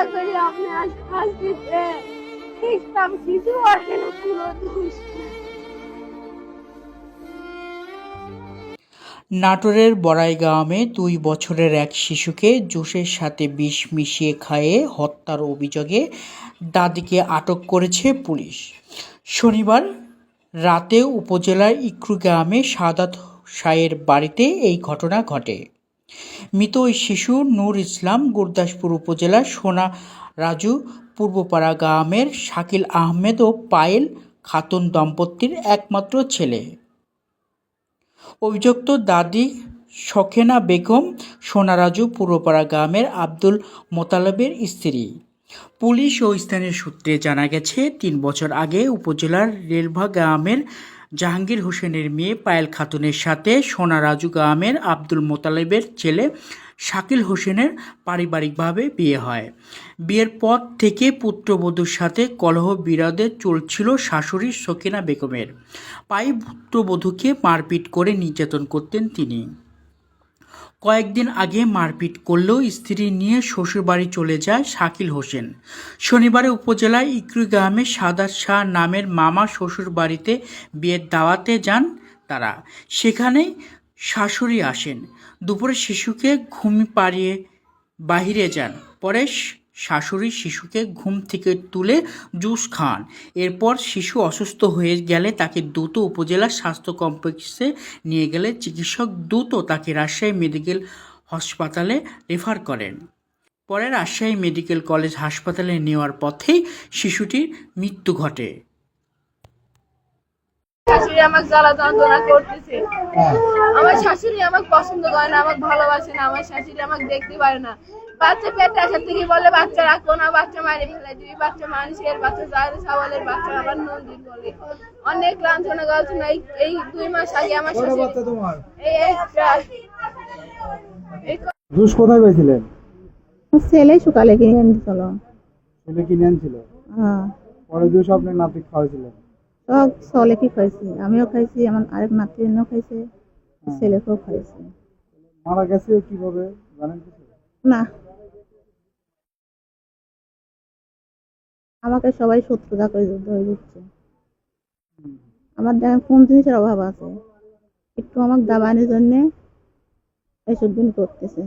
দয়া করে আপনারা শাস্তিতে ইসলাম শিশু অর্জনে পুরো দোষ। নাটোরের বড়াইগ্রামে ২ বছরের এক শিশুকে জুসের সাথে বিষ মিশিয়ে খাইয়ে হত্যার অভিযোগে দাদিকে আটক করেছে পুলিশ। শনিবার রাতে উপজেলার ইকরু গ্রামে সাদাত শাহের বাড়িতে এই ঘটনা ঘটে। মৃত ওই শিশু নূর ইসলাম গুরদাসপুর উপজেলার সোনা রাজু পূর্বপাড়া গ্রামের শাকিল আহমেদ ও পায়েল খাতুন দম্পতির একমাত্র ছেলে। অভিযুক্ত দাদি সখেনা বেগম সোনারাজু পূর্বপাড়া গ্রামের আব্দুল মোতালেবের স্ত্রী। পুলিশ ও স্থানীয় সূত্রে জানা গেছে, ৩ বছর আগে উপজেলার রেলভা গ্রামের জাহাঙ্গীর হোসেনের মেয়ে পায়েল খাতুনের সাথে সোনারাজু গ্রামের আব্দুল মোতালেবের ছেলে শাকিল হোসেনের পারিবারিকভাবে বিয়ে হয়। বিয়ের পর থেকে পুত্রবধূর সাথে কলহ বিরোধে চলছিল শাশুড়ি সখিনা বেগমের। প্রায় পুত্রবধূকে মারপিট করে নির্যাতন করতেন তিনি। কয়েকদিন আগে মারপিট করলেও স্ত্রী নিয়ে শ্বশুরবাড়ি চলে যায় শাকিল হোসেন। শনিবারে উপজেলার ইকরি গ্রামে সাদাত শাহ নামের মামা শ্বশুর বাড়িতে বিয়ের দাওয়াতে যান তারা। সেখানে শাশুড়ি আসেন। দুপুরে শিশুকে ঘুম পাড়িয়ে বাহিরে যান। পরে শাশুড়ি শিশুকে ঘুম থেকে তুলে জুস খান। এরপর শিশু অসুস্থ হয়ে গেলে তাকে দ্রুত উপজেলা স্বাস্থ্য কমপ্লেক্সে নিয়ে গেলে চিকিৎসক দ্রুত তাকে রাজশাহী মেডিকেল হাসপাতালে রেফার করেন। পরে রাজশাহী মেডিকেল কলেজ হাসপাতালে নেওয়ার পথেই শিশুটির মৃত্যু ঘটে। শাশুড়ি আমাকে জ্বালা যন্ত্রণা করতেছে। আমার শাশুড়ি আমাকে পছন্দ করে না, আমাকে ভালোবাসে না। আমার শাশুড়ি আমাকে দেখতে পারে না। বাচ্চা পেটে আসার থেকে বলে বাচ্চা রাখো না, বাচ্চা মারি ফেলে দিবি, বাচ্চা মানুষের বাচ্চা ছাগলের বাচ্চা আবার নন্দীর বলে অনেক লাঞ্ছনা গালছনা। এই 2 মাস আগে আমার শাশুড়ি জুস কোথায় পেয়েছিলেন? ছেলে সকালে কিনে আনছিল। ছেলে কিনে আনছিল? হ্যাঁ। পরে জুস আপনার নাতি খাওয়াইছিলেন? সব ছেলে কি খাইছি, আমিও খাইছি, আমার আরেক নাতিও খাইছে, ছেলেকেও খাইছে। মারা গেছে কিভাবে জানেন কিছু? না, আমাকে সবাই শত্রুতা করে ধরে দিচ্ছে। আমার দেখেন কোন জিনিসের অভাব আছে, একটু আমাকে দাবানোর জন্য এইসব দিন করতেছে।